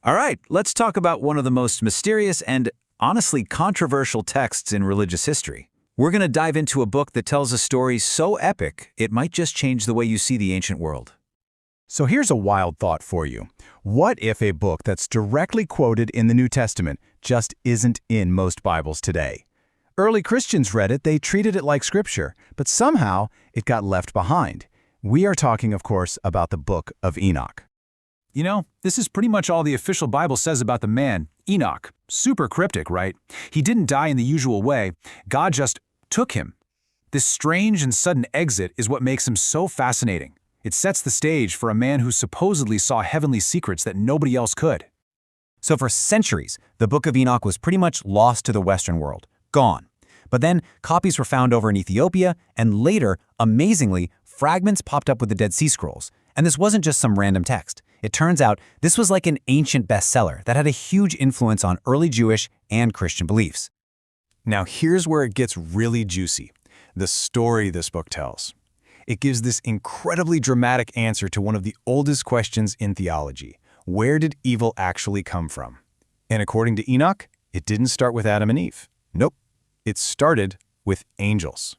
All right, let's talk about one of the most mysterious and honestly controversial texts in religious history. We're going to dive into a book that tells a story so epic, it might just change the way you see the ancient world. So here's a wild thought for you. What if a book that's directly quoted in the New Testament just isn't in most Bibles today? Early Christians read it, they treated it like scripture, but somehow it got left behind. We are talking, of course, about the Book of Enoch. You know, this is pretty much all the official Bible says about the man, Enoch. Super cryptic, right? He didn't die in the usual way. God just took him. This strange and sudden exit is what makes him so fascinating. It sets the stage for a man who supposedly saw heavenly secrets that nobody else could. So for centuries, the Book of Enoch was pretty much lost to the Western world, gone. But then copies were found over in Ethiopia, and later, amazingly, fragments popped up with the Dead Sea Scrolls. And this wasn't just some random text. It turns out this was like an ancient bestseller that had a huge influence on early Jewish and Christian beliefs. Now here's where it gets really juicy. The story this book tells. It gives this incredibly dramatic answer to one of the oldest questions in theology. Where did evil actually come from? And according to Enoch, it didn't start with Adam and Eve. Nope. It started with angels.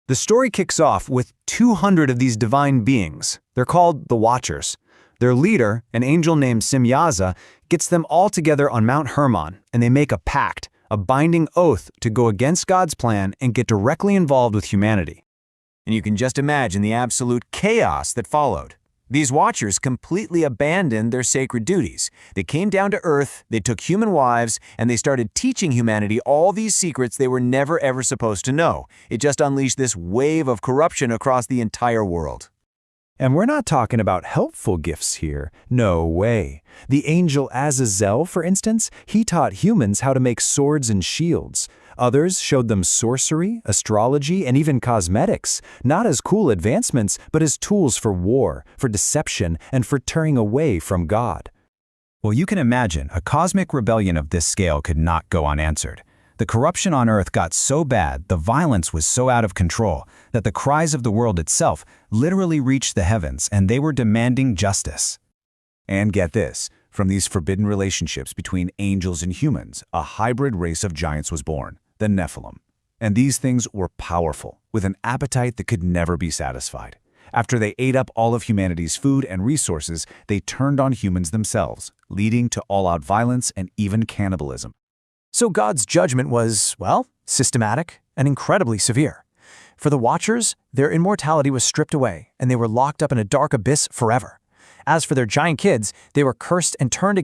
The story kicks off with 200 of these divine beings. They're called the Watchers. Their leader, an angel named Simyaza, gets them all together on Mount Hermon, and they make a pact, a binding oath to go against God's plan and get directly involved with humanity. And you can just imagine the absolute chaos that followed. These Watchers completely abandoned their sacred duties. They came down to Earth, they took human wives, and they started teaching humanity all these secrets they were never ever supposed to know. It just unleashed this wave of corruption across the entire world. And we're not talking about helpful gifts here. No way. The angel Azazel, for instance, he taught humans how to make swords and shields. Others showed them sorcery, astrology, and even cosmetics, not as cool advancements, but as tools for war, for deception, and for turning away from God. Well, you can imagine a cosmic rebellion of this scale could not go unanswered. The corruption on Earth got so bad, the violence was so out of control, that the cries of the world itself literally reached the heavens, and they were demanding justice. And get this, from these forbidden relationships between angels and humans, a hybrid race of giants was born, the Nephilim. And these things were powerful, with an appetite that could never be satisfied. After they ate up all of humanity's food and resources, they turned on humans themselves, leading to all-out violence and even cannibalism. So God's judgment was, well, systematic and incredibly severe. For the Watchers, their immortality was stripped away, and they were locked up in a dark abyss forever. As for their giant kids, they were cursed and turned